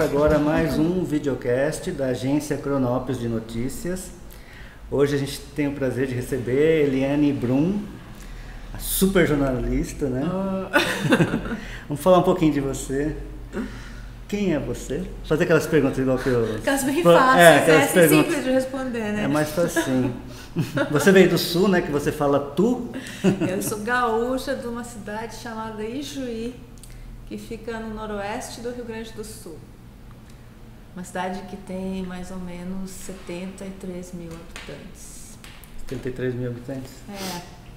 agora mais um videocast da agência Cronópolis de Notícias. Hoje a gente tem o prazer de receber Eliane Brum, a super jornalista, né? Vamos falar um pouquinho de você. Quem é você? Fazer aquelas perguntas igual que eu... Aquelas bem fáceis, aquelas perguntas. simples de responder, né? É mais facinho. Você veio do sul, né? Que você fala tu. Eu sou gaúcha de uma cidade chamada Ijuí, que fica no noroeste do Rio Grande do Sul. Uma cidade que tem mais ou menos 73 mil habitantes. 73 mil habitantes?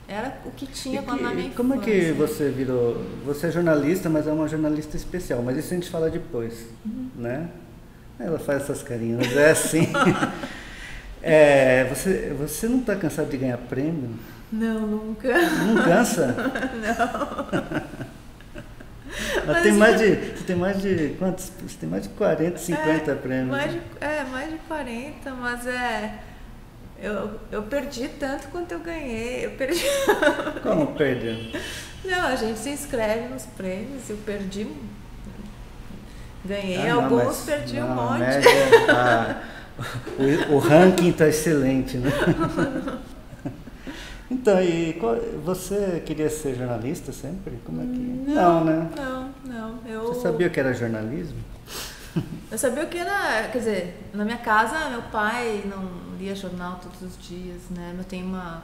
Era o que tinha quando na minha infância. Como é que você virou... Você é jornalista, mas é uma jornalista especial. Mas isso a gente fala depois, né? Ela faz essas carinhas, mas é assim. Você não está cansado de ganhar prêmio? Não, nunca. Não cansa? Não. Você tem mais de quantos? Você tem mais de 40, 50 prêmios. Mais de 40, mas eu perdi tanto quanto eu ganhei. Eu perdi. Como perdeu? Não, a gente se inscreve nos prêmios, eu perdi. Ganhei alguns, perdi um monte. Média, o ranking está excelente, né? Então, você queria ser jornalista sempre? Como é que... Não, né? Não. Você sabia o que era jornalismo? Eu sabia o que era, quer dizer, na minha casa meu pai não lia jornal todos os dias, né?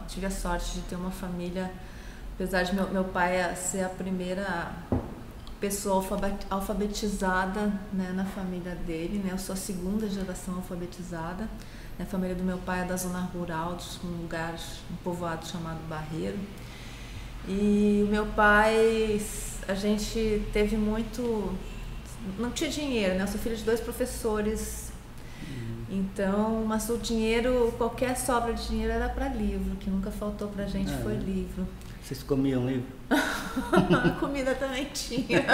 Tive a sorte de ter uma família, apesar de meu pai ser a primeira pessoa alfabetizada, né, na família dele, né? Eu sou a segunda geração alfabetizada. A família do meu pai é da zona rural, de um povoado chamado Barreiro. E o meu pai, a gente teve muito... Não tinha dinheiro, né? Eu sou filha de 2 professores. Então, mas o dinheiro, qualquer sobra de dinheiro era para livro. O que nunca faltou pra gente foi livro. Vocês comiam livro? Comida também tinha.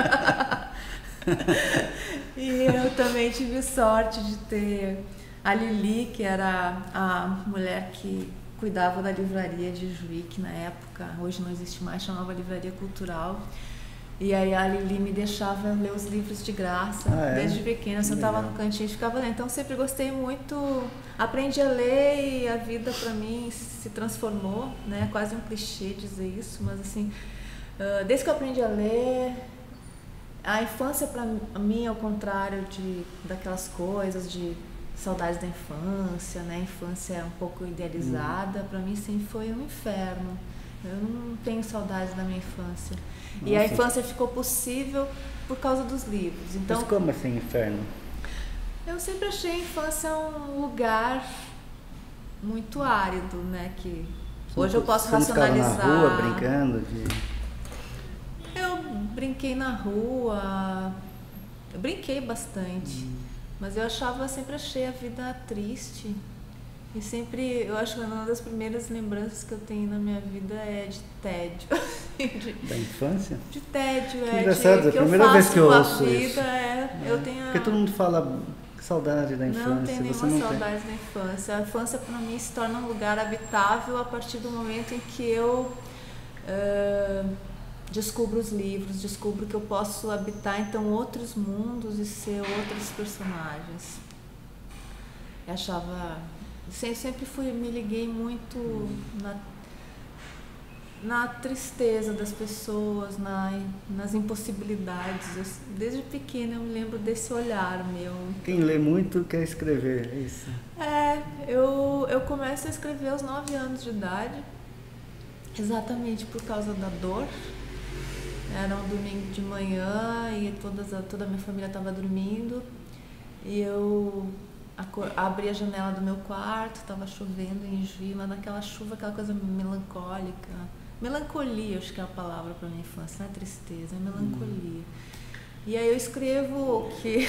E eu também tive sorte de ter a Lili, que era a mulher que cuidava da livraria de Ijuí, que na época, hoje não existe mais, chamava Livraria Cultural. E aí a Lili me deixava ler os livros de graça, desde pequena. Eu sentava no cantinho e ficava lendo. Então sempre gostei muito, aprendi a ler e a vida para mim se transformou, né? Quase um clichê dizer isso, mas assim, desde que eu aprendi a ler, a infância para mim, ao contrário daquelas coisas de saudades da infância, né? A infância é um pouco idealizada, para mim sempre foi um inferno. Eu não tenho saudades da minha infância. Nossa. E a infância ficou possível por causa dos livros. Então, mas como assim inferno? Eu sempre achei a infância um lugar muito árido, né? Que hoje eu posso racionalizar. Você na rua brincando? Eu brinquei na rua, eu brinquei bastante. Mas eu sempre achei a vida triste. E sempre, eu acho que uma das primeiras lembranças que eu tenho na minha vida é de tédio. Da infância? De tédio, engraçado, a primeira vez que eu ouço isso. Eu tenho porque todo mundo fala saudade da infância. Não tenho nenhuma saudade da infância. A infância para mim se torna um lugar habitável a partir do momento em que eu descubro os livros, descubro que eu posso habitar então outros mundos e ser outros personagens. Eu achava... Sempre me liguei muito na tristeza das pessoas, nas impossibilidades. Desde pequena eu me lembro desse olhar meu. Quem lê muito quer escrever, é isso? Eu começo a escrever aos 9 anos de idade, exatamente por causa da dor. Era um domingo de manhã e toda a minha família estava dormindo e eu... abri a janela do meu quarto, estava chovendo em Ijuí, mas naquela chuva, aquela coisa melancólica. Melancolia, acho que é a palavra para minha infância, não é tristeza, é melancolia. E aí eu escrevo o que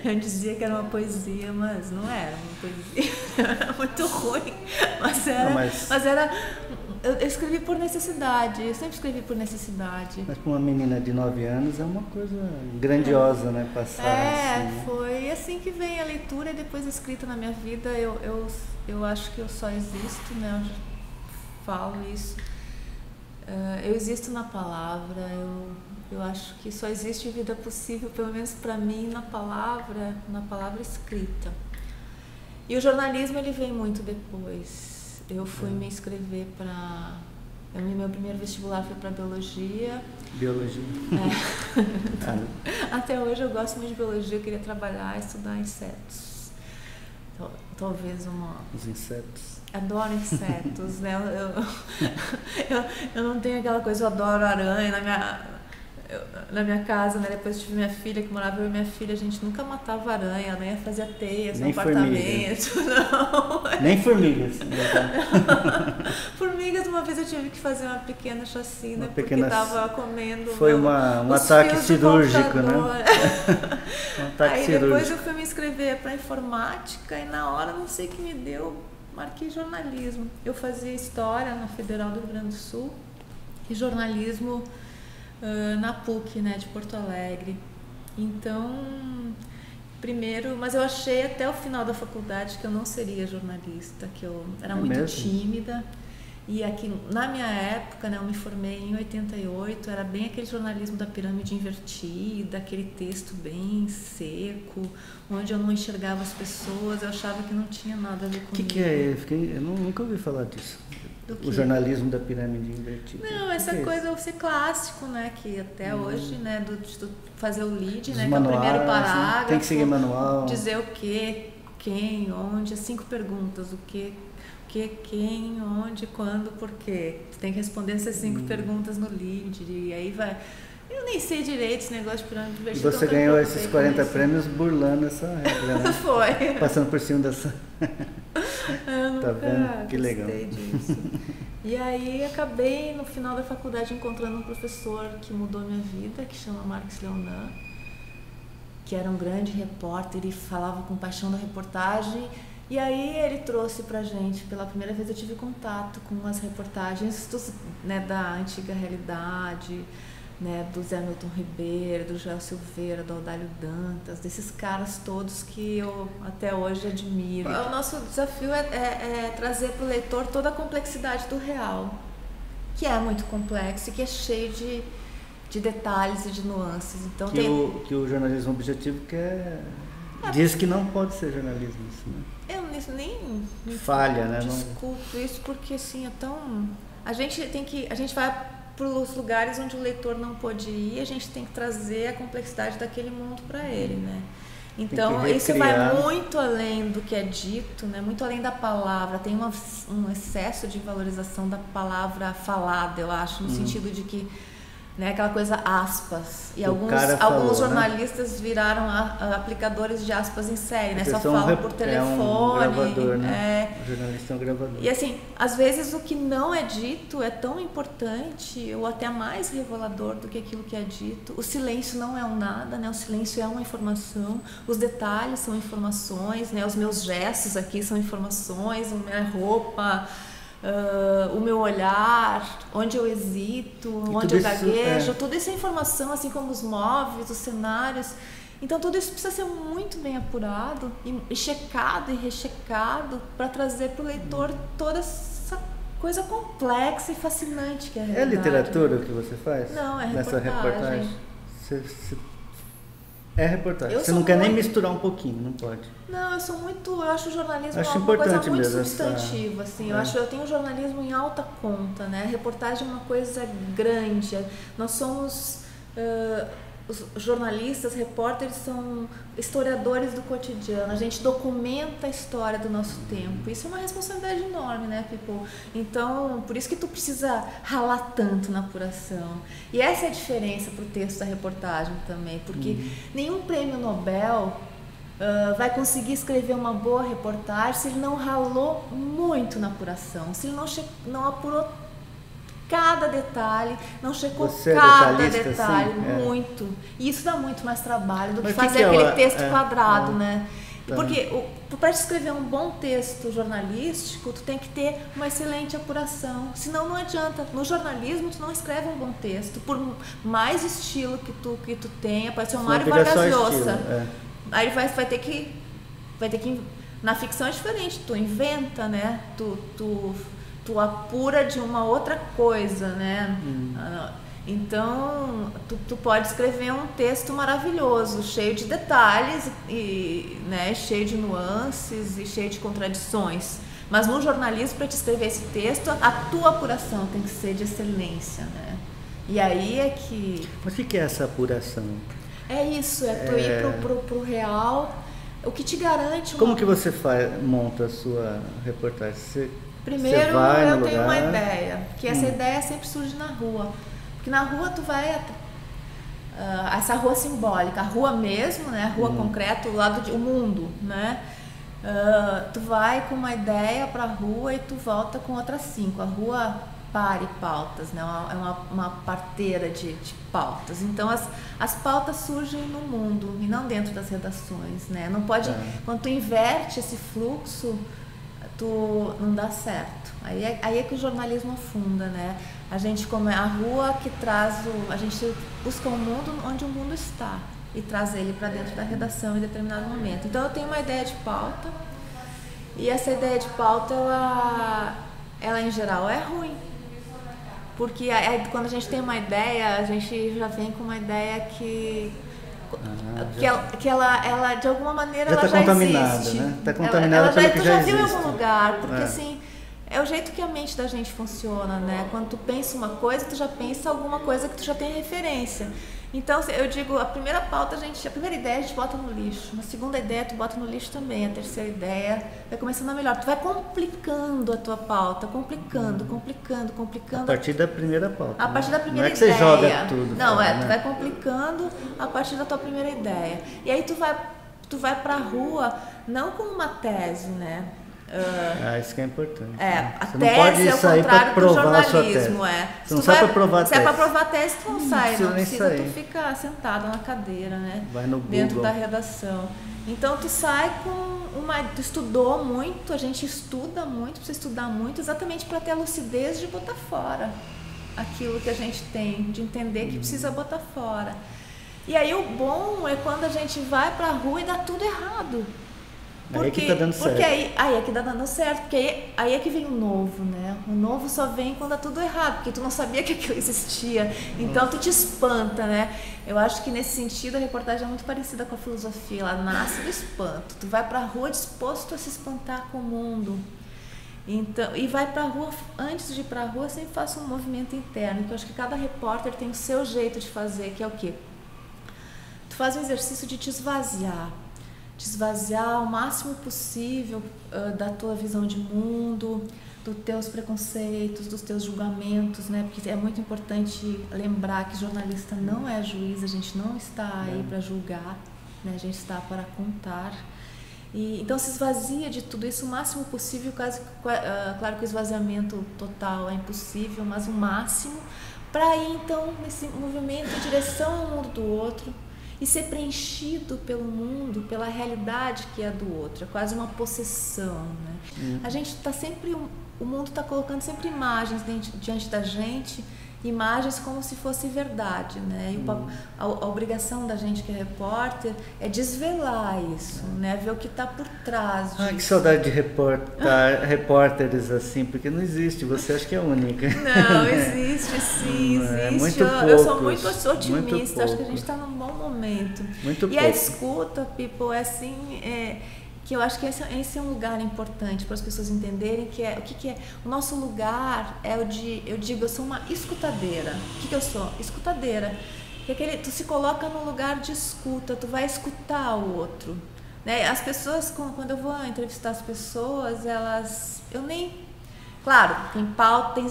eu dizia que era uma poesia, mas não era uma poesia, era muito ruim, mas era eu escrevi por necessidade, eu sempre escrevi por necessidade. Mas para uma menina de 9 anos é uma coisa grandiosa, né? Passar assim, né? Foi assim que vem a leitura e depois a escrita na minha vida. Eu acho que eu só existo, né? Eu falo isso Eu existo na palavra, eu acho que só existe vida possível, pelo menos para mim, na palavra escrita. E o jornalismo ele vem muito depois. Eu fui me inscrever para... Meu primeiro vestibular foi para biologia. Biologia? Até hoje eu gosto muito de biologia, eu queria trabalhar, estudar insetos. Talvez Os insetos. Adoro insetos, né? Eu não tenho aquela coisa, eu adoro aranha na minha casa, né? Depois tive minha filha, que morava eu e minha filha, a gente nunca matava aranha, nem fazia teias no apartamento, não. Nem formigas. Formigas, uma vez eu tive que fazer uma pequena chacina, porque estava comendo. Foi um ataque cirúrgico, né? Um ataque Aí cirúrgico. depois eu fui me inscrever para informática e na hora, não sei o que me deu, marquei jornalismo. Eu fazia história na Federal do Rio Grande do Sul e jornalismo na PUC, né, de Porto Alegre. Então, primeiro, mas eu achei até o final da faculdade que eu não seria jornalista, que eu era muito tímida. E aqui, na minha época, né, eu me formei em 88, era bem aquele jornalismo da pirâmide invertida, aquele texto bem seco, onde eu não enxergava as pessoas, eu achava que não tinha nada a ver comigo. O que é? Eu nunca ouvi falar disso. O jornalismo da pirâmide invertida. Não, essa coisa, o ser clássico, né, que até hoje, né, de fazer o lead, né, que é o primeiro parágrafo. Tem que seguir manual. Dizer o que, quem, onde, as 5 perguntas, o que, quem, onde, quando, por quê. Você tem que responder essas 5 perguntas no lead, e aí vai... Eu nem sei direito esse negócio de pirâmide invertida. E você ganhou esses 40 prêmios burlando essa regra, né? Foi. Passando por cima dessa... Eu nunca vendo? Que legal. disso. E aí acabei no final da faculdade encontrando um professor que mudou minha vida, que chama Marcos Leonan, que era um grande repórter e falava com paixão da reportagem. E aí ele trouxe pra gente, pela primeira vez eu tive contato com as reportagens né, da Antiga Realidade, né, do Zé Milton Ribeiro, do Joel Silveira, do Audálio Dantas, desses caras todos que eu até hoje admiro. O nosso desafio é trazer para o leitor toda a complexidade do real, que é muito complexo e que é cheio de detalhes e de nuances. Então, que o jornalismo objetivo diz que não pode ser jornalismo, isso, né? Eu nem falha, né? Desculpo isso, porque assim, é tão... A gente vai para os lugares onde o leitor não pôde ir, a gente tem que trazer a complexidade daquele mundo para ele, né? Então, isso vai muito além do que é dito, né? Muito além da palavra. Tem um excesso de valorização da palavra falada, eu acho, no sentido de que, né, aquela coisa aspas. E alguns jornalistas viraram aplicadores de aspas em série, né? Só falam por telefone. Um gravador, né? O jornalista é um gravador. E assim, às vezes o que não é dito é tão importante ou até mais revelador do que aquilo que é dito. O silêncio não é um nada, né? O silêncio é uma informação. Os detalhes são informações, né? Os meus gestos aqui são informações, a minha roupa... o meu olhar, onde eu hesito, onde eu gaguejo, toda essa informação, assim como os móveis, os cenários. Então tudo isso precisa ser muito bem apurado e checado e rechecado para trazer para o leitor toda essa coisa complexa e fascinante que é a realidade. É literatura o que você faz? Não, é nessa reportagem. É reportagem. Você não quer nem misturar um pouquinho, não pode. Não, eu acho o jornalismo uma coisa muito substantiva, assim. Eu tenho o jornalismo em alta conta, né? A reportagem é uma coisa grande. Nós somos os jornalistas, repórteres são historiadores do cotidiano. A gente documenta a história do nosso tempo. Isso é uma responsabilidade enorme, né, Pipo? Então, por isso que tu precisa ralar tanto na apuração. E essa é a diferença pro texto da reportagem também, porque nenhum prêmio Nobel vai conseguir escrever uma boa reportagem se ele não ralou muito na apuração, se ele não apurou cada detalhe, não checou cada detalhe, assim, muito. E isso dá muito mais trabalho do que fazer aquele texto quadrado, né? Porque para escrever um bom texto jornalístico, tu tem que ter uma excelente apuração. Senão não adianta. No jornalismo, tu não escreve um bom texto. Por mais estilo que tu tenha, pode ser um Mário Vargas Llosa. Aí vai ter que... Na ficção é diferente. Tu inventa, né? Tu tu apura de uma outra coisa, né? Então, tu pode escrever um texto maravilhoso, cheio de detalhes, e, né, cheio de nuances e cheio de contradições. Mas no jornalismo, para te escrever esse texto, a tua apuração tem que ser de excelência, né? E aí é que... Mas o que é essa apuração? É isso, é tu ir pro real, o que te garante... Como que você monta a sua reportagem? Primeiro, eu tenho uma ideia, que essa ideia sempre surge na rua. Porque na rua tu vai... essa rua simbólica, a rua mesmo, né? A rua concreta, o lado o mundo, né? Tu vai com uma ideia para a rua e tu volta com outras 5. A rua pare pautas, né? É uma parteira de pautas. Então as pautas surgem no mundo e não dentro das redações, né? Não pode, quando tu inverte esse fluxo, não dá certo. Aí é que o jornalismo afunda, né? A gente, como é a rua que traz a gente busca o mundo onde o mundo está e traz ele para dentro da redação em determinado momento. Então eu tenho uma ideia de pauta e essa ideia de pauta ela em geral é ruim, porque quando a gente tem uma ideia, a gente já vem com uma ideia que ela de alguma maneira já ela já contaminada, existe, né? Tá contaminada pelo que tu já viu em existe. algum lugar, porque assim é o jeito que a mente da gente funciona, né? Quando tu pensa uma coisa, tu já pensa alguma coisa que tu já tem referência. Então, eu digo, a primeira pauta, a primeira ideia a gente bota no lixo, a segunda ideia tu bota no lixo também, a terceira ideia vai começando a melhor. Tu vai complicando a tua pauta, complicando. A partir da primeira pauta. A partir da primeira ideia. Não é que ideia. você joga tudo. Não, né? Tu vai complicando a partir da tua primeira ideia. E aí tu vai pra rua, não com uma tese, né? Isso que é importante. A você tese não pode é o sair contrário do Você jornalismo. não sai para provar a tese. Se é para provar a tese, tu não sai, não precisa sair. tu ficar sentado na cadeira, né? Vai no dentro Google. da redação. Então tu sai tu estudou muito, a gente estuda muito, precisa estudar muito, exatamente para ter a lucidez de botar fora aquilo que a gente tem, de entender que precisa botar fora. E aí o bom é quando a gente vai para a rua e dá tudo errado. Aí é que tá dando certo. Porque aí é que tá dando certo, porque aí é que vem o novo, né? O novo só vem quando dá tudo errado, porque tu não sabia que aquilo existia. Então tu te espanta, né? Eu acho que nesse sentido a reportagem é muito parecida com a filosofia, ela nasce do espanto. Tu vai pra rua disposto a se espantar com o mundo. Então, e vai pra rua, antes de ir pra rua, sempre faça um movimento interno, que eu acho que cada repórter tem o seu jeito de fazer, que é o quê? Tu faz um exercício de te esvaziar o máximo possível da tua visão de mundo, dos teus preconceitos, dos teus julgamentos, né? Porque é muito importante lembrar que jornalista não é juiz, a gente não está aí para julgar, né? A gente está para contar. Então se esvazia de tudo isso o máximo possível, claro que o esvaziamento total é impossível, mas o máximo, para ir então nesse movimento em direção ao mundo do outro, e ser preenchido pelo mundo, pela realidade que é do outro. É quase uma possessão, né? A gente está sempre... O mundo está colocando sempre imagens diante da gente, imagens como se fosse verdade, né? E a obrigação da gente que é repórter é desvelar isso, né? Ver o que está por trás disso. Que saudade de repórteres assim, porque não existe, você acha que é única. Não, existe sim, existe. É muito eu sou muito otimista, acho que a gente está num bom momento. A escuta, people, é assim... que eu acho que esse é um lugar importante para as pessoas entenderem o que é. O nosso lugar é eu sou uma escutadeira. O que eu sou? Escutadeira. Que tu se coloca no lugar de escuta, tu vai escutar o outro. Né? As pessoas, quando eu vou entrevistar as pessoas, claro, tem pauta, tem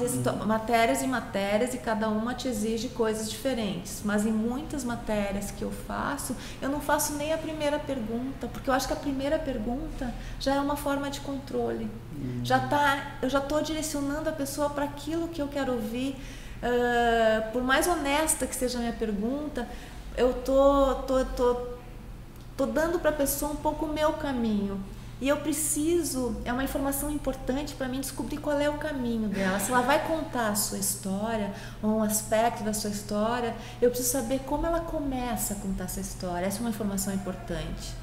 matérias e matérias e cada uma te exige coisas diferentes. Mas em muitas matérias que eu faço, eu não faço nem a primeira pergunta, porque eu acho que a primeira pergunta já é uma forma de controle. Eu já estou direcionando a pessoa para aquilo que eu quero ouvir. Por mais honesta que seja a minha pergunta, eu tô dando para a pessoa um pouco o meu caminho. E é uma informação importante para mim descobrir qual é o caminho dela. Se ela vai contar a sua história, ou um aspecto da sua história, eu preciso saber como ela começa a contar essa história. Essa é uma informação importante.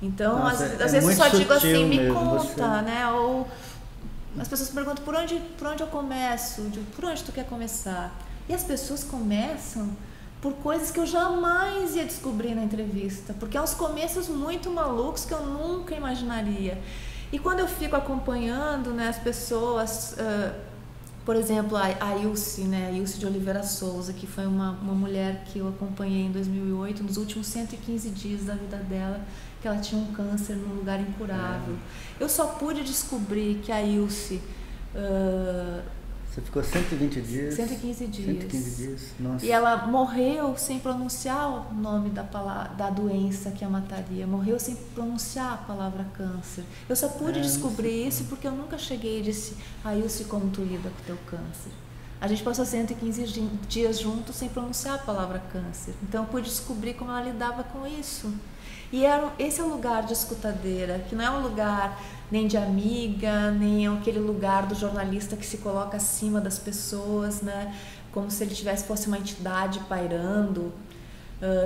Então, às vezes eu só digo assim, me conta, né? Ou As pessoas perguntam por onde eu começo, por onde tu quer começar? E as pessoas começam por coisas que eu jamais ia descobrir na entrevista, porque é uns começos muito malucos que eu nunca imaginaria. E quando eu fico acompanhando, né, as pessoas, por exemplo, a Ilse, né, a Ilse de Oliveira Souza, que foi uma mulher que eu acompanhei em 2008, nos últimos 115 dias da vida dela, que ela tinha um câncer num lugar incurável. Eu só pude descobrir que a Ilse... Você ficou 120 dias? 115 dias. 115 dias, nossa. E ela morreu sem pronunciar o nome da doença que a mataria. Morreu sem pronunciar a palavra câncer. Eu só pude descobrir isso porque eu nunca cheguei e disse: Ilse, como tu lida com o teu câncer? A gente passou 115 dias juntos sem pronunciar a palavra câncer. Então eu pude descobrir como ela lidava com isso. E esse é o lugar de escutadeira, que não é um lugar nem de amiga, nem é aquele lugar do jornalista que se coloca acima das pessoas, né? Como se ele fosse uma entidade pairando.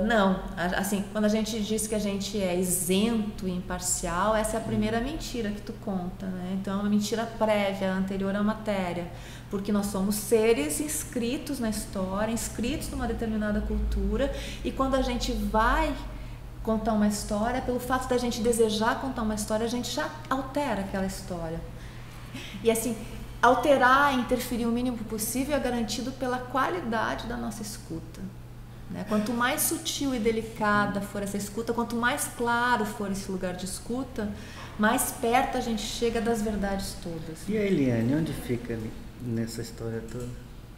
Não, assim, quando a gente diz que a gente é isento e imparcial, essa é a primeira mentira que tu conta, né? Então é uma mentira prévia, anterior à matéria, porque nós somos seres inscritos na história, inscritos numa determinada cultura, e quando a gente vai contar uma história, pelo fato da gente desejar contar uma história, a gente já altera aquela história. E assim, alterar, interferir o mínimo possível é garantido pela qualidade da nossa escuta, né? Quanto mais sutil e delicada for essa escuta, quanto mais claro for esse lugar de escuta, mais perto a gente chega das verdades todas. E a Eliane, onde fica ali nessa história toda?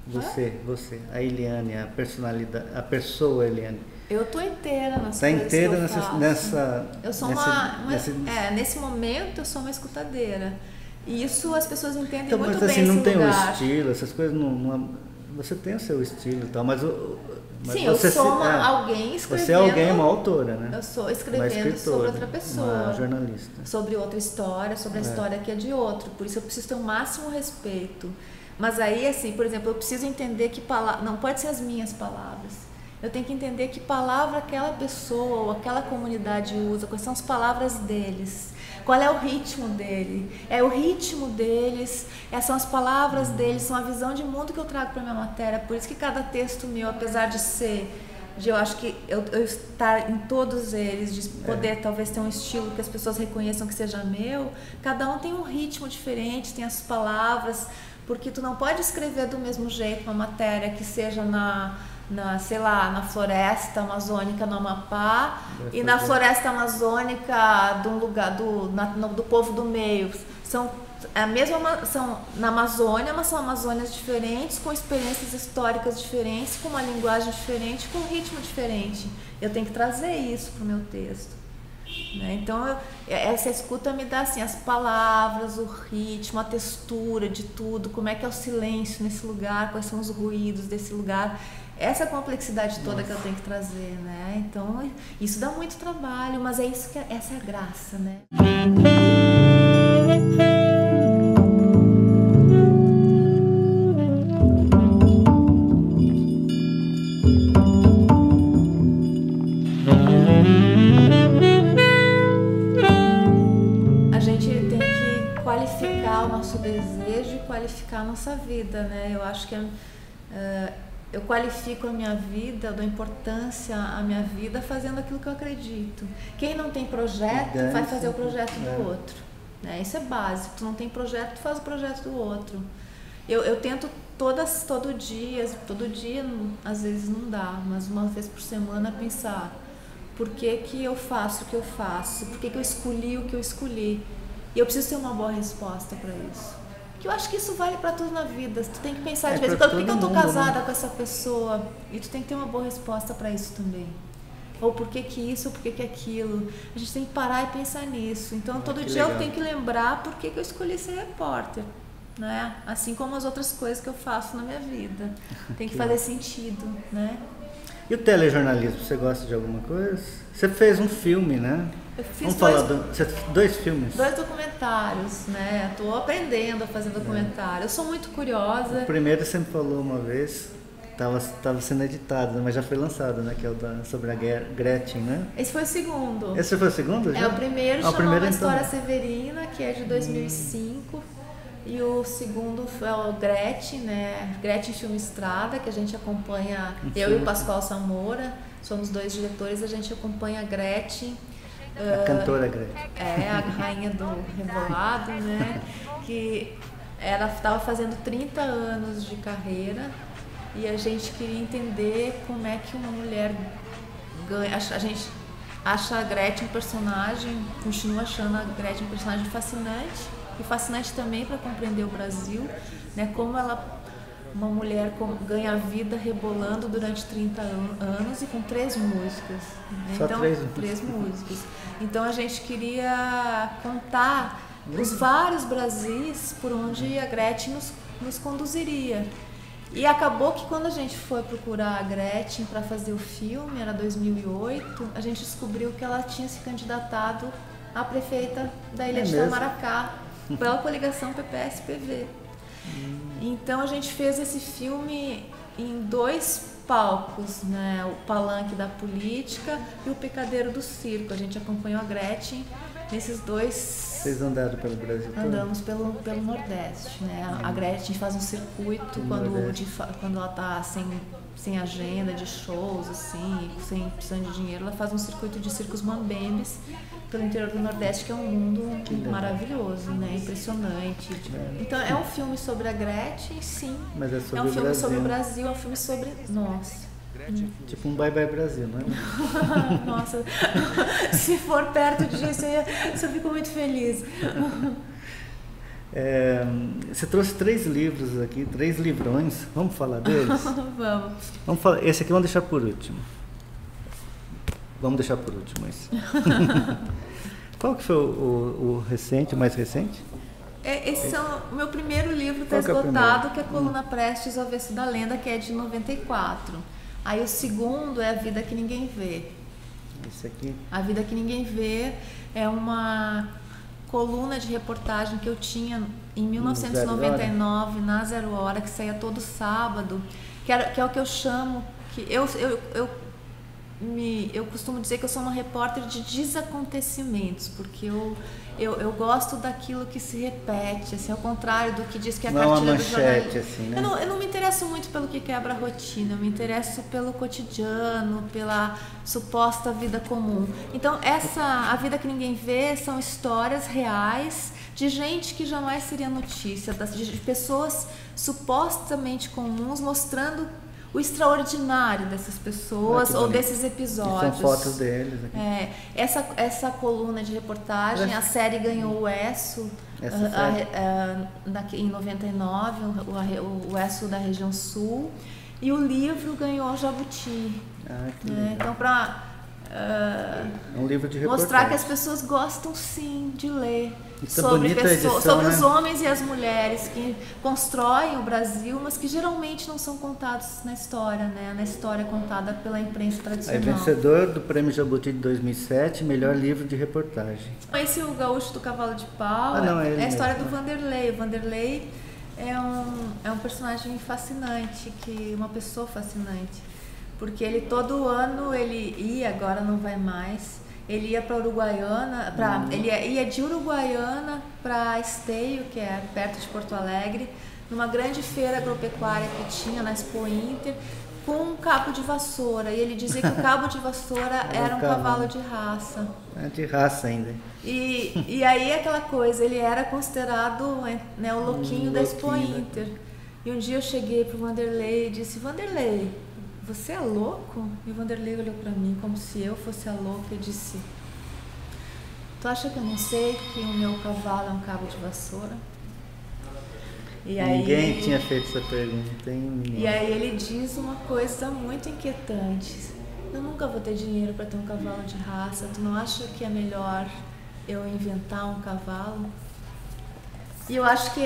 Você, a Eliane, a personalidade, a pessoa Eliane. Eu tô inteira nas tá coisas inteira que eu faço. Eu sou nesse momento eu sou uma escutadeira. E isso as pessoas entendem então, muito mas, bem assim, esse não tem lugar. o estilo, essas coisas não você tem o seu estilo e tal, mas sim, você eu sou alguém escrevendo. Você é alguém, uma autora, né? Eu sou escrevendo sobre outra pessoa. Uma jornalista. Sobre outra história, sobre a história que é de outro. Por isso eu preciso ter o máximo respeito. Mas aí, assim, por exemplo, eu preciso entender que não pode ser as minhas palavras. Eu tenho que entender que palavra aquela pessoa ou aquela comunidade usa, quais são as palavras deles, qual é o ritmo dele. É o ritmo deles, são as palavras deles, são a visão de mundo que eu trago para minha matéria. Por isso que cada texto meu, apesar eu acho que eu estar em todos eles, de poder talvez ter um estilo que as pessoas reconheçam que seja meu, cada um tem um ritmo diferente, tem as palavras, porque tu não pode escrever do mesmo jeito uma matéria que seja sei lá, na floresta amazônica no Amapá e na floresta amazônica do povo do meio. São na Amazônia, mas são Amazônias diferentes, com experiências históricas diferentes, com uma linguagem diferente, com um ritmo diferente. Eu tenho que trazer isso para o meu texto, né? Então, essa escuta me dá assim, as palavras, o ritmo, a textura de tudo, como é que é o silêncio nesse lugar, quais são os ruídos desse lugar. Essa complexidade toda que eu tenho que trazer, né? Então, isso dá muito trabalho, mas essa é a graça, né? A gente tem que qualificar o nosso desejo e qualificar a nossa vida, né? Eu acho que eu qualifico a minha vida, dou importância à minha vida fazendo aquilo que eu acredito. Quem não tem projeto vai fazer o projeto do outro, né? Isso é básico. Tu não tem projeto, tu faz o projeto do outro. Eu tento todo dia, às vezes não dá, mas uma vez por semana pensar por que eu faço o que eu faço, por que eu escolhi o que eu escolhi. E eu preciso ter uma boa resposta para isso. Que eu acho que isso vale para tudo na vida. Tu tem que pensar de vez em quando, por que eu tô casada com essa pessoa? E tu tem que ter uma boa resposta para isso também. Ou por que isso, ou por que aquilo. A gente tem que parar e pensar nisso. Então, todo dia eu tenho que lembrar por que eu escolhi ser repórter, né? Assim como as outras coisas que eu faço na minha vida. Tem que fazer sentido, né? E o telejornalismo, você gosta de alguma coisa? Você fez um filme, né? Eu fiz dois filmes? 2 documentários, né? Estou aprendendo a fazer documentário. Eu sou muito curiosa. O primeiro você me falou uma vez, estava sendo editado, mas já foi lançado, né? Que é o sobre a Gretchen, né? Esse foi o segundo. Esse foi o segundo? Já? O primeiro chama Uma História Severina, que é de 2005. E o segundo é o Gretchen, né? Gretchen Filme Estrada, que a gente acompanha, eu e o Pascoal Samora, somos 2 diretores, a gente acompanha a Gretchen. A cantora Gretchen. A rainha do rebolado, né? Que ela estava fazendo 30 anos de carreira e a gente queria entender como é que uma mulher ganha. A gente acha a Gretchen um personagem, continua achando a Gretchen um personagem fascinante e fascinante também para compreender o Brasil, né? Como uma mulher ganha vida rebolando durante 30 anos e com 3 músicas. Né? Só então, 3 músicas. Então a gente queria contar os vários Brasis por onde a Gretchen nos conduziria. E acabou que quando a gente foi procurar a Gretchen para fazer o filme, era 2008, a gente descobriu que ela tinha se candidatado a prefeita da Ilha de Itamaracá pela coligação PPS-PV. Então a gente fez esse filme em 2 palcos, né? O palanque da política e o picadeiro do circo. A gente acompanhou a Gretchen nesses 2. Vocês andaram pelo Brasil todo? Andamos pelo Nordeste, né? A Gretchen faz um circuito quando ela está sem agenda de shows, assim, sem precisando de dinheiro, ela faz um circuito de circos mambembes pelo interior do Nordeste, que é um mundo maravilhoso, né? Impressionante. Então é um filme sobre a Gretchen, sim. Mas é sobre um filme Brasil. sobre o Brasil, é um filme sobre nós. Tipo um Bye Bye Brasil, não é? Nossa, se for perto disso, eu fico muito feliz. Você trouxe 3 livros aqui, 3 livrões. Vamos falar deles? Vamos falar. Esse aqui vamos deixar por último. Vamos deixar por último esse. Qual que foi o recente, o mais recente? Esse é o meu primeiro livro, está esgotado, que é a Coluna Prestes, O Avesso da Lenda, que é de 94. Aí o segundo é A Vida que Ninguém Vê. Esse aqui? A Vida que Ninguém Vê é uma coluna de reportagem que eu tinha em 1999 na Zero Hora, que saía todo sábado, que é o que eu chamo, que eu costumo dizer que eu sou uma repórter de desacontecimentos, porque eu gosto daquilo que se repete, assim, ao contrário do que diz que é a cartilha do jornalismo. Assim, né? Eu não me interesso muito pelo que quebra a rotina, eu me interesso pelo cotidiano, pela suposta vida comum. Então, A Vida que Ninguém Vê são histórias reais de gente que jamais seria notícia, de pessoas supostamente comuns mostrando o extraordinário dessas pessoas ou desses episódios. E são fotos deles aqui. Essa coluna de reportagem, a série ganhou o ESSO em 99, o ESSO da região sul, e o livro ganhou o Jabuti. Então, para um livro de mostrar que as pessoas gostam sim de ler sobre os homens e as mulheres que constroem o Brasil, mas que geralmente não são contados na história, né? Na história contada pela imprensa tradicional. Vencedor do Prêmio Jabuti de 2007, melhor livro de reportagem. Esse O Gaúcho do Cavalo de Pau é a história do Vanderlei. O Vanderlei é um personagem fascinante, uma pessoa fascinante. Porque ele todo ano ele ia, agora não vai mais, ele ia para Uruguaiana, ele ia de Uruguaiana para Esteio, que é perto de Porto Alegre, numa grande feira agropecuária que tinha na Expo Inter, com um cabo de vassoura. E ele dizia que o cabo de vassoura era um cavalo de raça. De raça ainda. E aí aquela coisa, ele era considerado, né, o louquinho da Expo Inter. E um dia eu cheguei pro Vanderlei e disse: Vanderlei, você é louco? E o Vanderlei olhou para mim como se eu fosse a louca e disse: tu acha que eu não sei que o meu cavalo é um cabo de vassoura? Ninguém tinha feito essa pergunta, hein? E aí ele diz uma coisa muito inquietante: eu nunca vou ter dinheiro para ter um cavalo de raça, tu não acha que é melhor eu inventar um cavalo? E eu acho que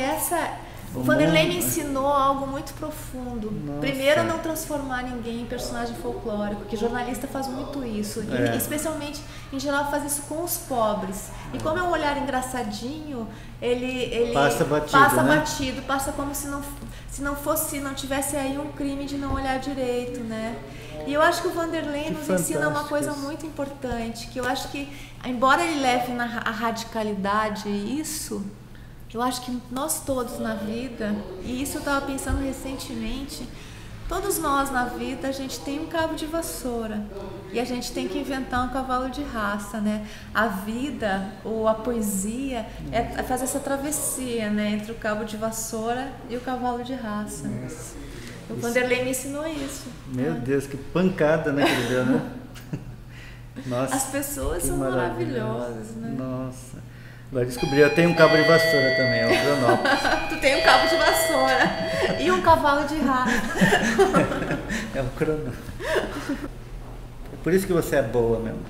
o Vanderlei me ensinou algo muito profundo. Nossa. Primeiro, não transformar ninguém em personagem folclórico, que jornalista faz muito isso. E, especialmente, em geral, faz isso com os pobres. E como é um olhar engraçadinho, ele passa batido, passa como se não tivesse aí um crime de não olhar direito, né? E eu acho que o Vanderlei nos ensina uma coisa muito importante, que eu acho que, embora ele leve a radicalidade isso, eu acho que nós todos na vida, e isso eu estava pensando recentemente, todos nós na vida, a gente tem um cabo de vassoura e a gente tem que inventar um cavalo de raça, né? A vida ou a poesia é fazer essa travessia, né? Entre o cabo de vassoura e o cavalo de raça. Nossa. O Vanderlei me ensinou isso. Meu Deus, que pancada, né, que ele deu, né? Nossa, as pessoas são maravilhosas, né? Nossa. Agora descobri, eu tenho um cabo de vassoura também, é o Cronópolis. Tu tem um cabo de vassoura e um cavalo de raça. É o Cronópolis. É por isso que você é boa mesmo.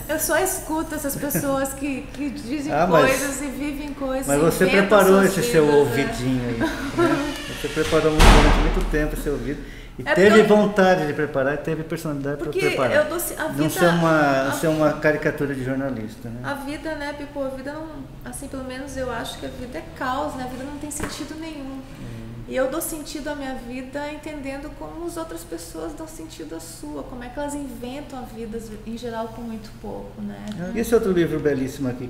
Eu só escuto essas pessoas que dizem coisas e vivem coisas. Mas você preparou esse seu ouvidinho aí, né? Você preparou durante muito tempo esse ouvido. E teve vontade de preparar, teve personalidade para preparar. Eu dou, a vida, não ser uma caricatura de jornalista, né? A vida, né, Pipo, a vida não, assim, pelo menos eu acho que a vida é caos, né? A vida não tem sentido nenhum. E eu dou sentido à minha vida entendendo como as outras pessoas dão sentido à sua, como é que elas inventam a vida, em geral, com muito pouco, né? E esse outro livro belíssimo aqui,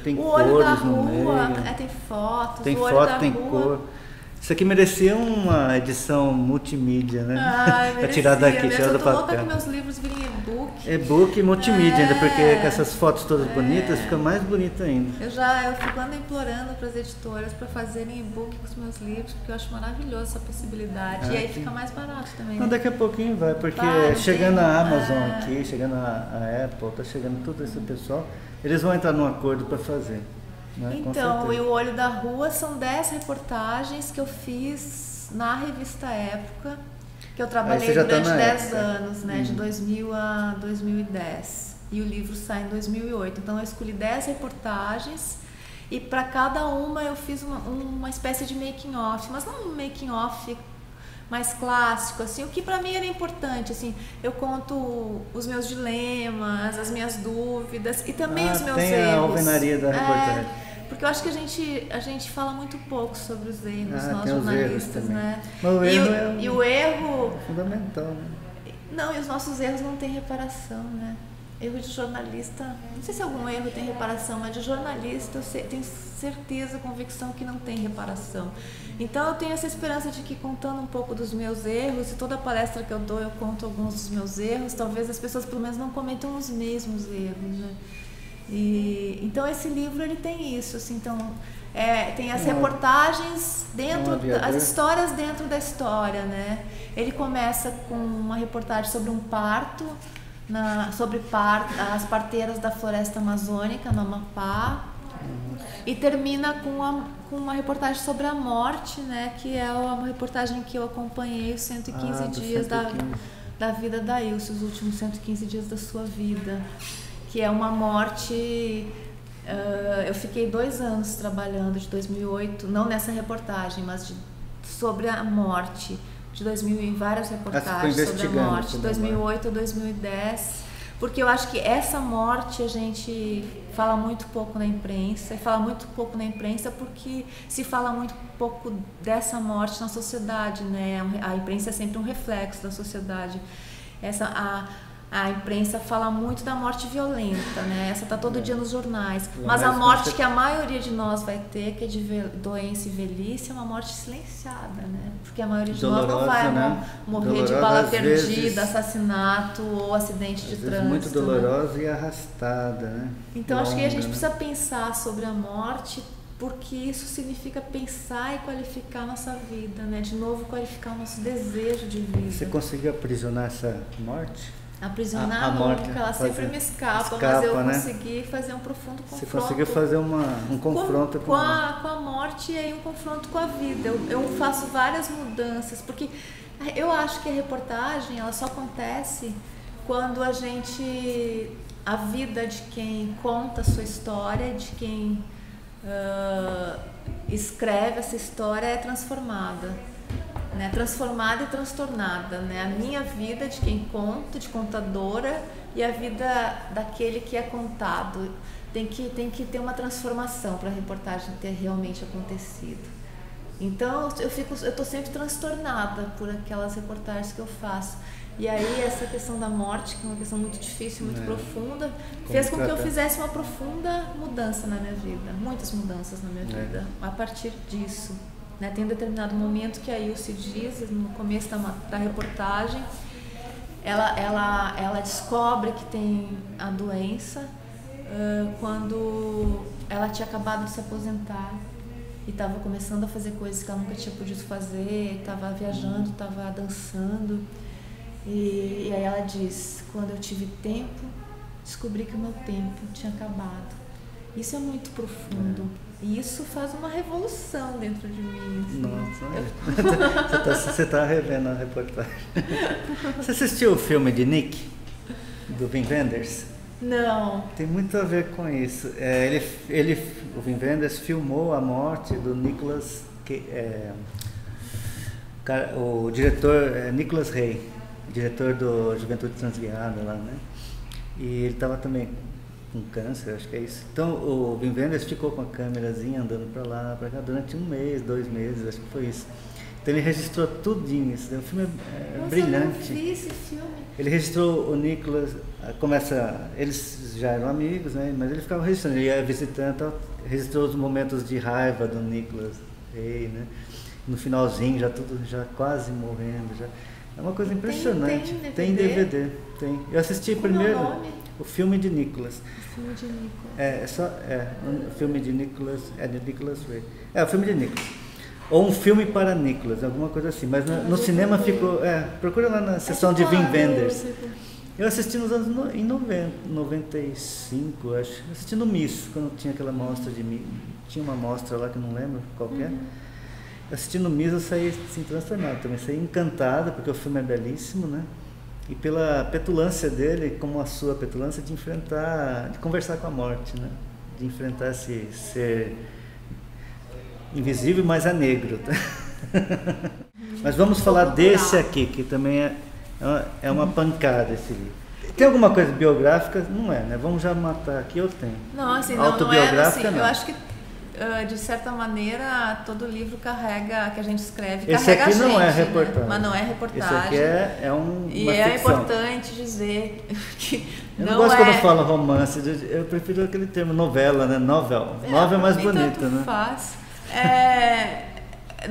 tem o Olho cores da no Rua, meio. tem fotos, tem o Olho foto, da tem Rua. cor. Isso aqui merecia uma edição multimídia, né? Merecia, tirar daqui, tirar do eu tô louca papel. que meus livros virem e-book. E-book e multimídia ainda, porque com essas fotos todas bonitas, fica mais bonito ainda. Eu fico andando implorando para as editoras para fazerem e-book com os meus livros, porque eu acho maravilhosa essa possibilidade. E aí fica mais barato também. Não, daqui a pouquinho vai, porque chegando a Amazon aqui, chegando a Apple, tá chegando todo esse pessoal, eles vão entrar num acordo para fazer. Né? Então, e o Olho da Rua são 10 reportagens que eu fiz na revista Época, que eu trabalhei durante 10 anos, né, de 2000 a 2010. E o livro sai em 2008. Então eu escolhi 10 reportagens e para cada uma eu fiz uma espécie de making off, mas não um making off mais clássico, assim, o que para mim era importante, assim, eu conto os meus dilemas, as minhas dúvidas e também os meus erros. Tem a alvenaria da reportagem. Porque eu acho que a gente fala muito pouco sobre os erros, nós jornalistas, né? Mas o erro é fundamental, né? Não, e os nossos erros não têm reparação, né? Erro de jornalista, não sei se algum erro tem reparação, mas de jornalista eu tenho certeza, convicção que não tem reparação. Então eu tenho essa esperança de que contando um pouco dos meus erros, e toda palestra que eu dou eu conto alguns dos meus erros, talvez as pessoas pelo menos não cometam os mesmos erros, né? Então esse livro ele tem isso, assim, então tem as reportagens as histórias dentro da história, né? Ele começa com uma reportagem sobre um parto, sobre as parteiras da floresta amazônica no Amapá, e termina com uma reportagem sobre a morte, né? Que é uma reportagem que eu acompanhei os 115 dias da vida da Ilse, os últimos 115 dias da sua vida, que é uma morte. Eu fiquei 2 anos trabalhando, de 2008, não nessa reportagem, mas sobre a morte, de 2000 em várias reportagens sobre a morte, de 2008 a 2010, porque eu acho que essa morte a gente fala muito pouco na imprensa, e fala muito pouco na imprensa porque se fala muito pouco dessa morte na sociedade, né? A imprensa é sempre um reflexo da sociedade. A imprensa fala muito da morte violenta, né? Essa tá todo dia nos jornais. Mas a morte que a maioria de nós vai ter, que é de doença e velhice, é uma morte silenciada, né? Porque a maioria de nós não vai morrer de bala perdida, assassinato ou acidente de trânsito. Muito dolorosa, né? E arrastada, né? Então acho que a gente precisa pensar sobre a morte, porque isso significa pensar e qualificar a nossa vida, né? De novo, qualificar o nosso desejo de vida. Você conseguiu aprisionar essa morte? Aprisionar a morte, porque ela sempre me escapa, mas eu consegui fazer um profundo confronto. Você conseguiu fazer um confronto com a morte e aí um confronto com a vida. Eu faço várias mudanças, porque eu acho que a reportagem ela só acontece quando a vida de quem conta a sua história, de quem escreve essa história é transformada. Né, transformada e transtornada, né? A minha vida de quem conta, de contadora, e a vida daquele que é contado. Tem que ter uma transformação para a reportagem ter realmente acontecido. Então eu tô sempre transtornada por aquelas reportagens que eu faço. E aí essa questão da morte, que é uma questão muito difícil, muito profunda, fez com que eu fizesse uma profunda mudança na minha vida, muitas mudanças na minha vida, a partir disso. Né? Tem um determinado momento que a Ilse diz, no começo da reportagem, ela descobre que tem a doença quando ela tinha acabado de se aposentar e estava começando a fazer coisas que ela nunca tinha podido fazer, estava viajando, estava dançando. E aí ela diz, quando eu tive tempo, descobri que o meu tempo tinha acabado. Isso é muito profundo. E isso faz uma revolução dentro de mim. Assim. Nossa, você está revendo a reportagem. Você assistiu o filme de Nick, do Wim Wenders? Não. Tem muito a ver com isso. O Wim Wenders filmou a morte do Nicolas, o diretor Nicolas Rey, diretor do Juventude Transguiada lá, né? E ele estava também com câncer, acho que é isso. Então o Wim Wenders ficou com a câmerazinha andando para lá, para cá, durante 1 mês, 2 meses, acho que foi isso. Então ele registrou tudinho isso. O filme é brilhante. Eu não vi esse filme. Ele registrou o Nicolas, eles já eram amigos, né? Mas ele ficava registrando, ele ia visitando, registrou os momentos de raiva do Nicolas Rey, né? No finalzinho, já quase morrendo, já. É uma coisa impressionante. Tem DVD? Tem. Eu assisti primeiro o filme de Nicolas. O filme de Nicolas. O filme de Nicolas, de Nicolas Rey. O filme de Nicolas. Ou um filme para Nicolas, alguma coisa assim. Mas no cinema ficou. Procura lá na seção de Wim Wenders. Eu assisti nos anos 95, acho. Eu assisti no MIS, quando tinha aquela mostra de MIS. Tinha uma mostra lá que eu não lembro qual que é. Assistindo o MIS eu saí assim, transtornado também, saí encantado, porque o filme é belíssimo, né? E pela petulância dele, como a sua petulância, de conversar com a morte, né? De enfrentar esse ser invisível, mas é negro. Tá? Mas vamos falar desse aqui, que também é uma pancada esse livro. Tem alguma coisa biográfica? Não é, né? Vamos já matar aqui, eu tenho. Não, assim, autobiográfica, não. Eu acho que de certa maneira, todo livro carrega, que a gente escreve, esse carrega aqui a gente, não é reportagem. Né? Mas não é reportagem. Esse aqui é uma E é ficção. importante dizer que eu não gosto quando fala romance, eu prefiro aquele termo novela, né? Novel é mais bonito, né? Faz.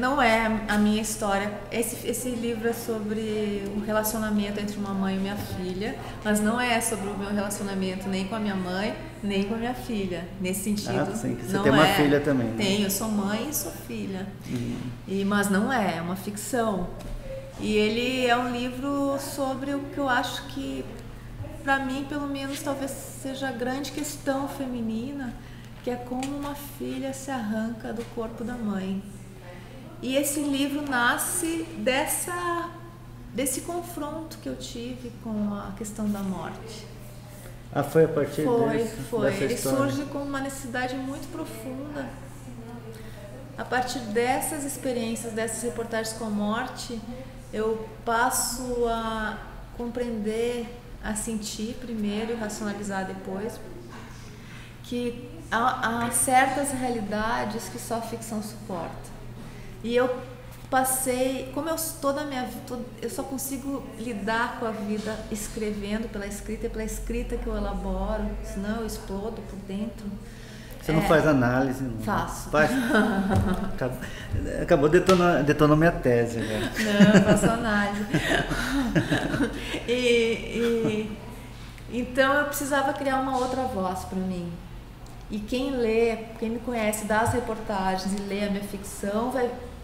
Não é a minha história. Esse livro é sobre um relacionamento entre uma mãe e minha filha, mas não é sobre o meu relacionamento nem com a minha mãe, nem com a minha filha. Nesse sentido, sim, você não tem uma filha também. Né? Tenho, eu sou mãe e sou filha. Mas não é uma ficção. E ele é um livro sobre o que eu acho que, para mim, pelo menos, talvez seja a grande questão feminina, que é como uma filha se arranca do corpo da mãe. E esse livro nasce desse confronto que eu tive com a questão da morte. Foi a partir Foi. dessa Ele história. surge com uma necessidade muito profunda. A partir dessas experiências, dessas reportagens com a morte, eu passo a compreender, a sentir primeiro e racionalizar depois, que há certas realidades que só a ficção suporta. E eu passei, como eu toda a minha vida, eu só consigo lidar com a vida escrevendo pela escrita, é pela escrita que eu elaboro, senão eu explodo por dentro. Você não faz análise? Não. Faço. Faz? Acabou detonou minha tese. Né? Não, eu faço análise. Então eu precisava criar uma outra voz para mim. E quem me conhece das reportagens e lê a minha ficção,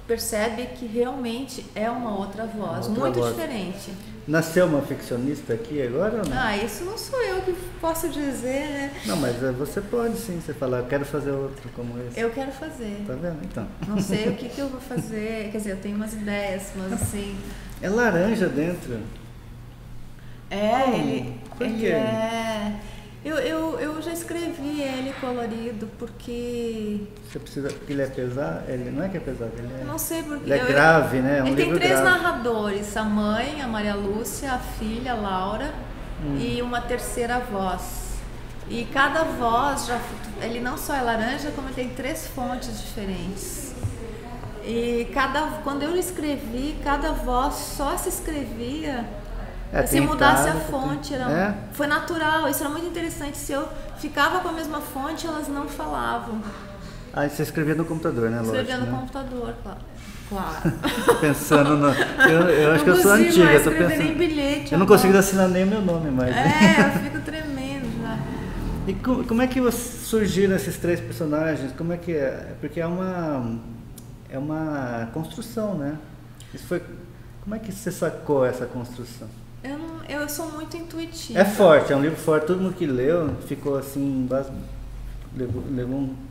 percebe que realmente é uma outra voz, muito diferente. Nasceu uma ficcionista aqui agora ou não? Isso não sou eu que posso dizer, né? Não, mas você pode sim, você falar, eu quero fazer outro como esse. Eu quero fazer. Tá vendo? Então. Não sei o que eu vou fazer, quer dizer, eu tenho umas ideias, mas assim... É laranja dentro. Ele Por quê? Eu já escrevi ele colorido porque... Você precisa... Porque ele é pesado? Ele não é que é pesado, ele é... Não sei porque... Ele é grave, né? É um ele tem livro 3 grave. narradores, a mãe, a Maria Lúcia, a filha, a Laura, e uma terceira voz. E cada voz, ele não só é laranja, como ele tem 3 fontes diferentes. E quando eu escrevi, cada voz só se escrevia se mudasse a fonte. Foi natural, isso era muito interessante. Se eu ficava com a mesma fonte, elas não falavam. Aí você escrevia no computador, né? Escrevia no computador, claro. Pensando no... Eu acho que eu sou antiga. Eu não nem bilhete. Eu não consigo assinar nem meu nome mais. Eu fico tremendo já. E como é que surgiram esses 3 personagens? Como é que é? Porque é uma construção, né? Como é que você sacou essa construção? Eu sou muito intuitiva. É forte, é um livro forte. Todo mundo que leu ficou assim,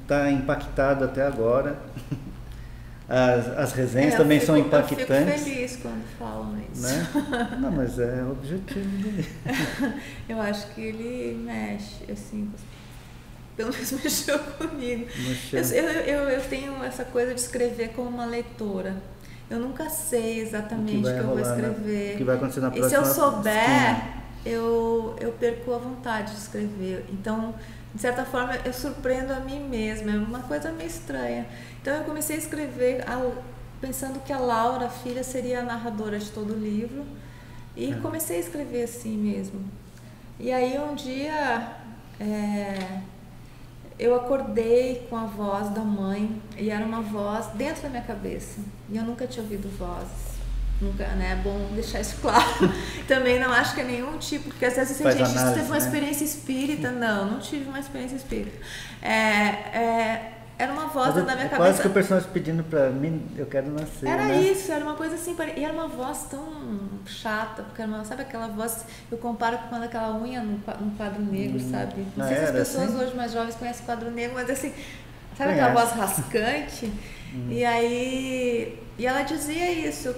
tá impactado até agora. As resenhas também são impactantes. Eu fico feliz quando falam isso. Né? Não, mas é o objetivo dele. Eu acho que ele mexe, assim, pelo menos mexeu comigo. Eu tenho essa coisa de escrever como uma leitora. Eu nunca sei exatamente o que eu vou escrever. Né? O que vai acontecer na próxima. E se eu souber, eu perco a vontade de escrever. Então, de certa forma, eu surpreendo a mim mesma. É uma coisa meio estranha. Então, eu comecei a escrever pensando que a Laura, a filha, seria a narradora de todo o livro. E comecei a escrever assim mesmo. E aí, um dia, eu acordei com a voz da mãe, e era uma voz dentro da minha cabeça. E eu nunca tinha ouvido vozes. Nunca, né? É bom deixar isso claro. Também não acho que é nenhum tipo, porque às vezes a gente teve uma experiência espírita. Não tive uma experiência espírita. Era uma voz dentro da minha cabeça. Quase que o personagem pedindo pra mim, eu quero nascer. Era isso, era uma coisa assim, e era uma voz tão chata, porque sabe aquela voz, eu comparo com aquela unha no quadro negro, sabe? Não sei se as pessoas hoje mais jovens conhecem o quadro negro, mas assim, sabe aquela voz rascante? E aí, ela dizia isso,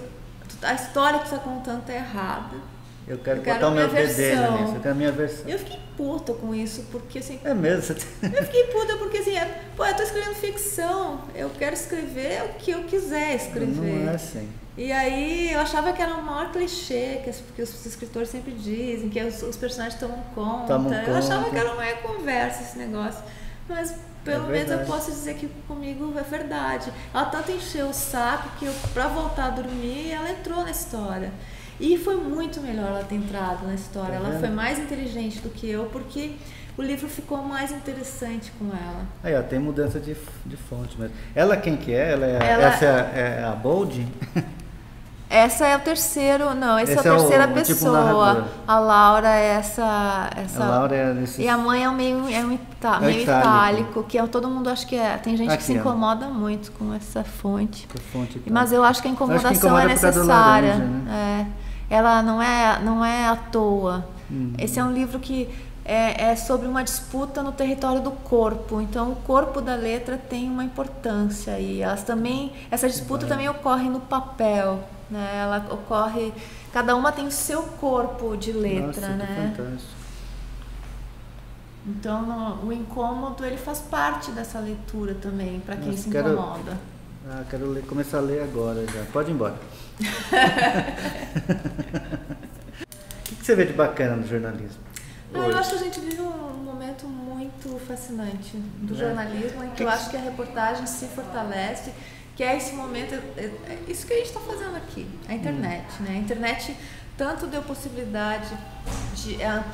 a história que você está contando está errada. Eu quero botar o meu dedo nisso, eu quero a minha versão. Eu fiquei puta com isso, porque assim... É mesmo? Eu fiquei puta porque assim, eu tô escrevendo ficção, eu quero escrever o que eu quiser escrever. Não é assim. E aí eu achava que era o maior clichê, que os escritores sempre dizem, que os personagens tomam conta. Eu achava que era uma conversa esse negócio, mas pelo menos eu posso dizer que comigo é verdade. Ela tanto encheu o saco que pra voltar a dormir, ela entrou na história. E foi muito melhor ela ter entrado na história. Ela foi mais inteligente do que eu, porque o livro ficou mais interessante com ela. Aí, ó, tem mudança de fonte mesmo. Ela quem que é? Essa é a Bold? Essa é o terceiro, não, essa é a terceira pessoa. Tipo a Laura é essa. A Laura é nesse... E a mãe é meio itálico, que todo mundo acha que é. Tem gente aqui, que se incomoda muito com essa fonte. Mas eu acho que a incomodação é necessária. Laranja, né? Ela não é à toa. Esse é um livro que é sobre uma disputa no território do corpo. Então o corpo da letra tem uma importância e essa disputa também ocorre no papel, né? Ela ocorre, cada uma tem o seu corpo de letra. Nossa, né? Fantástico. Então o incômodo ele faz parte dessa leitura também, para quem se incomoda. Quero começar a ler agora já. Pode ir embora. O que você vê de bacana no jornalismo? Eu acho que a gente vive um momento muito fascinante do jornalismo, em que eu acho que a reportagem se fortalece, que é esse momento, isso que a gente está fazendo aqui, a internet, né? A internet tanto deu possibilidade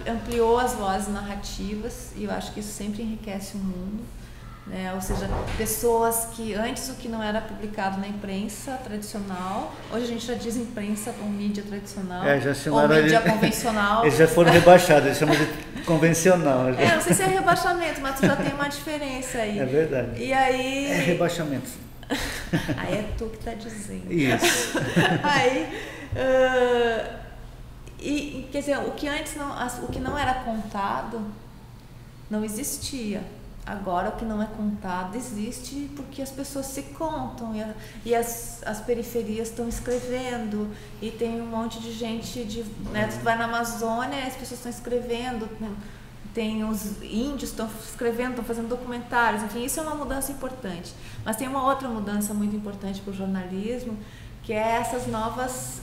ampliou as vozes narrativas, e eu acho que isso sempre enriquece o mundo. Né? Ou seja, pessoas que antes o que não era publicado na imprensa tradicional, hoje a gente já diz imprensa ou mídia tradicional, ou mídia convencional. Eles já foram rebaixados, eles chamam de convencional. Não sei se é rebaixamento, mas já tem uma diferença aí. É verdade. E aí... É rebaixamento. Aí é tu que está dizendo. Isso. Aí... quer dizer, o que não era contado não existia. Agora o que não é contado existe porque as pessoas se contam e as periferias estão escrevendo e tem um monte de gente, né, tu vai na Amazônia e as pessoas estão escrevendo, né, tem os índios estão escrevendo, estão fazendo documentários, enfim, isso é uma mudança importante. Mas tem uma outra mudança muito importante para o jornalismo, que é esses novos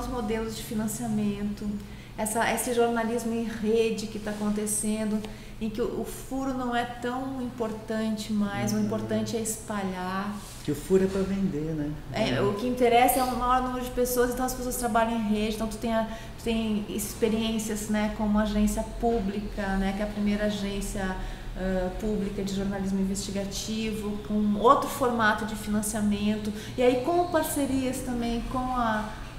modelos de financiamento, esse jornalismo em rede que está acontecendo, em que o furo não é tão importante mais, o importante é espalhar. Que o furo é para vender, né? O que interessa é o maior número de pessoas, então as pessoas trabalham em rede, então tu tem experiências, né, como agência pública, né, que é a primeira agência pública de jornalismo investigativo, com outro formato de financiamento, e aí com parcerias também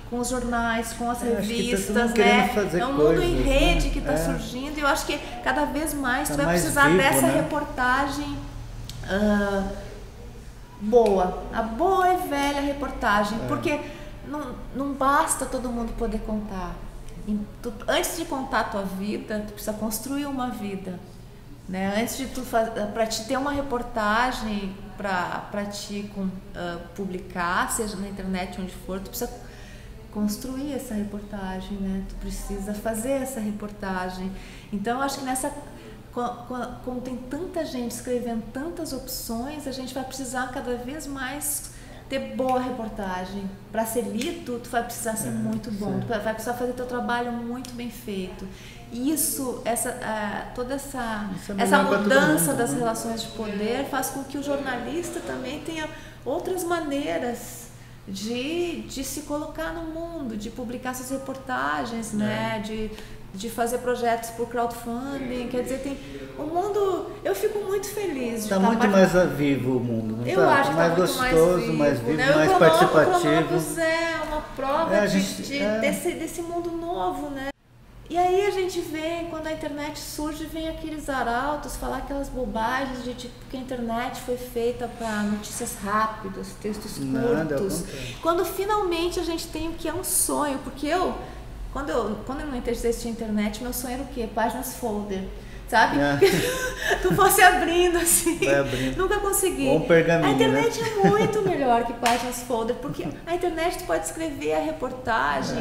com os jornais, com as revistas, né? É um mundo em rede, né, que está surgindo, e eu acho que cada vez mais tu vai precisar dessa reportagem boa, a boa e velha reportagem, porque não basta todo mundo poder contar. Antes de contar a tua vida, tu precisa construir uma vida, né? Antes de para te ter uma reportagem para te publicar, seja na internet, onde for, tu precisa construir essa reportagem, né? Tu precisa fazer essa reportagem. Então, eu acho que quando tem tanta gente escrevendo tantas opções, a gente vai precisar cada vez mais ter boa reportagem. Para ser lido, tu vai precisar ser muito bom, tu vai precisar fazer teu trabalho muito bem feito. Isso, toda essa mudança das relações de poder faz com que o jornalista também tenha outras maneiras de se colocar no mundo, de publicar suas reportagens, né? De fazer projetos por crowdfunding. Quer dizer, o mundo, eu fico muito feliz de estar muito mais vivo o mundo, não eu acho que mais gostoso, mais vivo, né? Mais participativo. É uma prova desse mundo novo, né? E aí a gente vê, quando a internet surge, vem aqueles arautos falar aquelas bobagens de tipo que a internet foi feita para notícias rápidas, textos curtos. Quando finalmente a gente tem o que é um sonho, porque quando eu não existia internet, meu sonho era o quê? Páginas folder, sabe? Tu fosse abrindo assim, nunca consegui. Ou um pergaminho, a internet é muito melhor que páginas folder, porque a internet tu pode escrever a reportagem,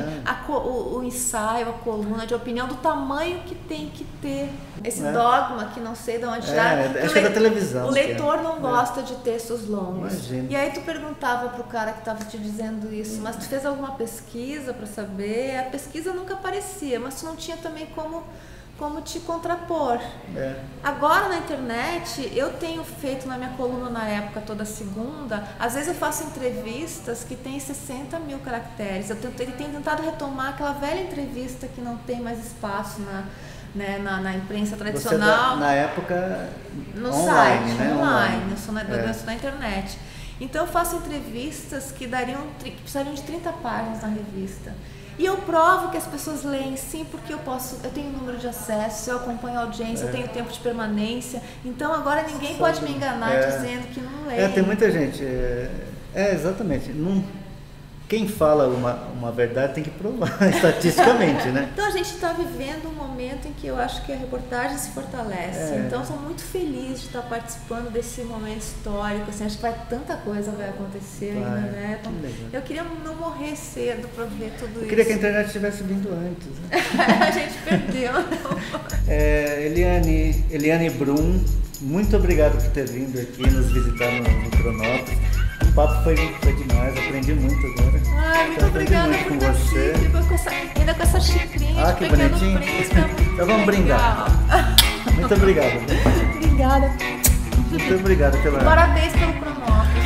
o ensaio, a coluna de opinião do tamanho que tem que ter. Esse dogma que não sei de onde acho que é da televisão. O leitor não gosta de textos longos. Imagina. E aí tu perguntava pro cara que estava te dizendo isso, mas tu fez alguma pesquisa para saber? A pesquisa nunca aparecia, mas tu não tinha também como te contrapor. Agora na internet, eu tenho feito na minha coluna na época, toda segunda, às vezes eu faço entrevistas que tem 60 mil caracteres. Eu tenho tentado retomar aquela velha entrevista que não tem mais espaço na imprensa tradicional. Na época no online, site, né? Online. Eu sou na internet. Então eu faço entrevistas que precisariam de 30 páginas na revista. E eu provo que as pessoas leem sim, porque eu tenho número de acesso, eu acompanho a audiência, eu tenho tempo de permanência. Então agora ninguém pode me enganar dizendo que não leem. Tem muita gente. Exatamente. Quem fala uma verdade tem que provar estatisticamente, né? Então a gente está vivendo um momento em que eu acho que a reportagem se fortalece. Então sou muito feliz de estar participando desse momento histórico. Assim, acho que tanta coisa vai acontecer ainda, né? Então, eu queria não morrer cedo para ver tudo isso. Eu queria que a internet tivesse vindo antes. Né? A gente perdeu. Eliane Brum, muito obrigado por ter vindo aqui nos visitar no Cronópolis. O papo foi demais, aprendi muito agora. Muito obrigada por estar aqui, ainda com essa xicrinha de que Pequeno bonitinho. Príncipe. Então vamos brindar. Muito obrigado. Obrigada. Muito obrigado pela... Parabéns pelo Cronópolis.